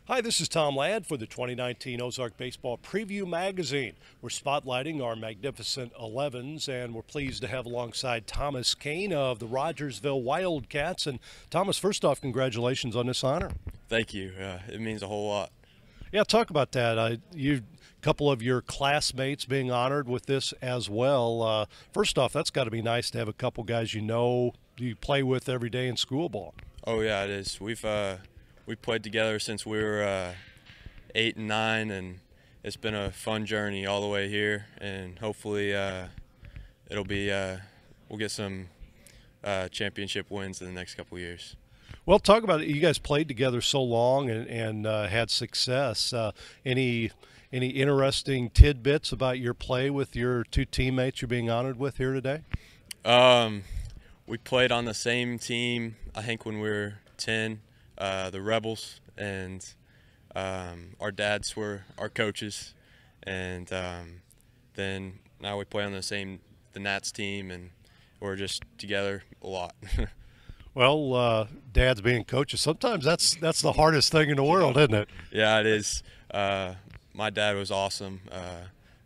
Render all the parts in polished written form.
Hi, this is Tom Ladd for the 2019 Ozark Baseball Preview Magazine. We're spotlighting our magnificent 11s, and we're pleased to have alongside Thomas Kane of the Rogersville Wildcats. And Thomas, first off, congratulations on this honor. Thank you. It means a whole lot. Yeah, talk about that. A couple of your classmates being honored with this as well. First off, that's got to be nice to have a couple guys you play with every day in school ball. Oh yeah, it is. We've played together since we were 8 and 9, and it's been a fun journey all the way here. And hopefully, we'll get some championship wins in the next couple of years. Well, talk about it. You guys played together so long and had success. Any interesting tidbits about your play with your two teammates you're being honored with here today? We played on the same team, I think, when we were 10, the Rebels, and our dads were our coaches. And then now we play on the Nats team, and we're just together a lot. Well, dads being coaches, sometimes that's the hardest thing in the world, isn't it? Yeah, it is. My dad was awesome.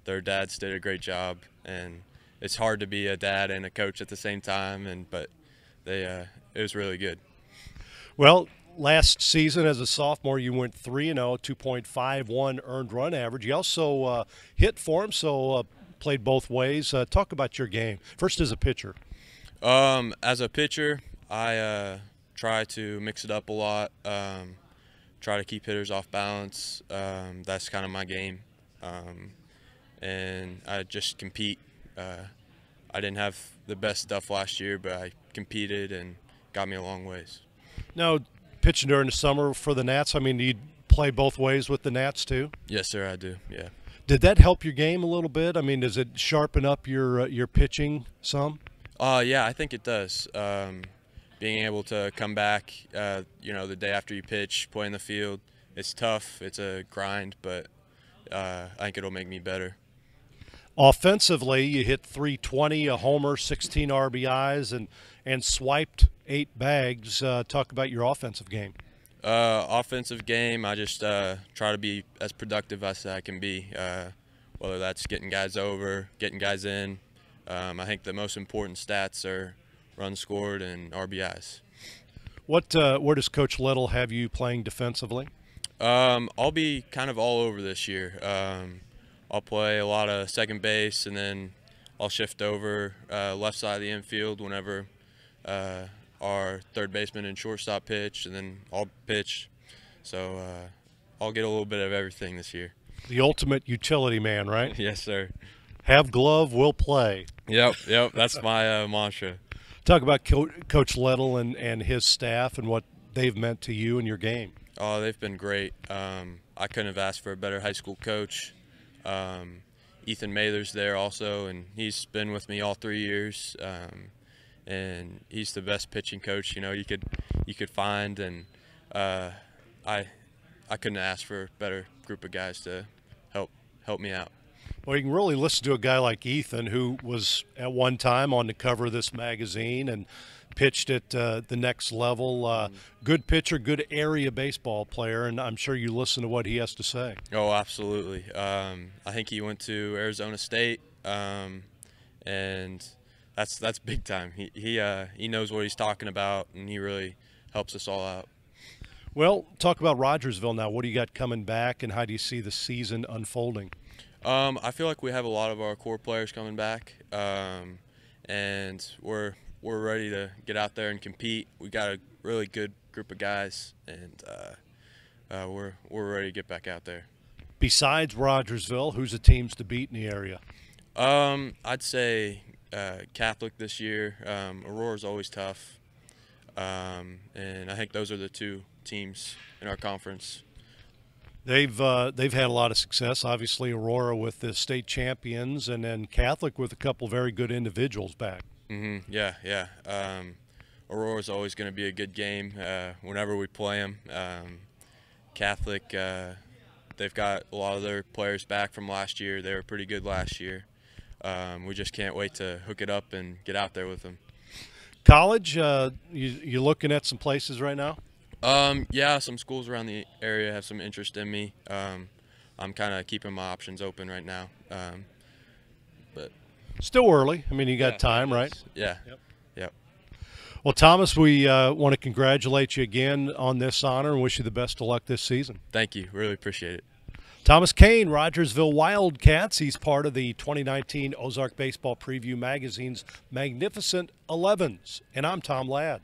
Their dads did a great job, and it's hard to be a dad and a coach at the same time. But it was really good. Well, last season as a sophomore, you went 3-0, 2.51 earned run average. You also hit for him, so played both ways. Talk about your game. First, as a pitcher. As a pitcher, I try to mix it up a lot, try to keep hitters off balance. That's kind of my game. And I just compete. I didn't have the best stuff last year, but I competed and got me a long ways. Now, pitching during the summer for the Nats, I mean, you play both ways with the Nats too? Yes, sir, I do, yeah. Did that help your game a little bit? I mean, does it sharpen up your pitching some? Yeah, I think it does. Being able to come back, the day after you pitch, play in the field, it's tough. It's a grind, but I think it'll make me better. Offensively, you hit 320, a homer, 16 RBIs, and swiped 8 bags. Talk about your offensive game. Offensive game, I just try to be as productive as I can be, whether that's getting guys over, getting guys in. I think the most important stats are runs scored and RBIs. Where does Coach Little have you playing defensively? I'll be kind of all over this year. I'll play a lot of second base, and then I'll shift over left side of the infield whenever our third baseman and shortstop pitch, and then I'll pitch. So I'll get a little bit of everything this year. The ultimate utility man, right? Yes, sir. Have glove, will play. Yep, that's my mantra. Talk about Coach Little and his staff and what they've meant to you and your game. Oh, they've been great. I couldn't have asked for a better high school coach. Ethan Mather's there also, and he's been with me all 3 years. And he's the best pitching coach you could find, and I couldn't ask for a better group of guys to help me out. Well, you can really listen to a guy like Ethan, who was at one time on the cover of this magazine and pitched at the next level. Good pitcher, good area baseball player, and I'm sure you listen to what he has to say. Oh, absolutely. I think he went to Arizona State, and that's big time. He knows what he's talking about, and he really helps us all out. Well, talk about Rogersville now. What do you got coming back, and how do you see the season unfolding? I feel like we have a lot of our core players coming back, and we're ready to get out there and compete. We got a really good group of guys, and we're ready to get back out there. Besides Rogersville, who's the teams to beat in the area? I'd say Catholic this year. Aurora's always tough, and I think those are the two teams in our conference. They've had a lot of success. Obviously, Aurora with the state champions, and then Catholic with a couple very good individuals back. Yeah. Aurora's always going to be a good game whenever we play them. Catholic, they've got a lot of their players back from last year. They were pretty good last year. We just can't wait to hook it up and get out there with them. College, you looking at some places right now? Yeah, some schools around the area have some interest in me. I'm kind of keeping my options open right now. But Still early. I mean, you got yeah, time, it right? is. Yeah. Yep. Yep. Well, Thomas, we want to congratulate you again on this honor and wish you the best of luck this season. Thank you. Really appreciate it. Thomas Kane, Rogersville Wildcats. He's part of the 2019 Ozark Baseball Preview Magazine's Magnificent 11s. And I'm Tom Ladd.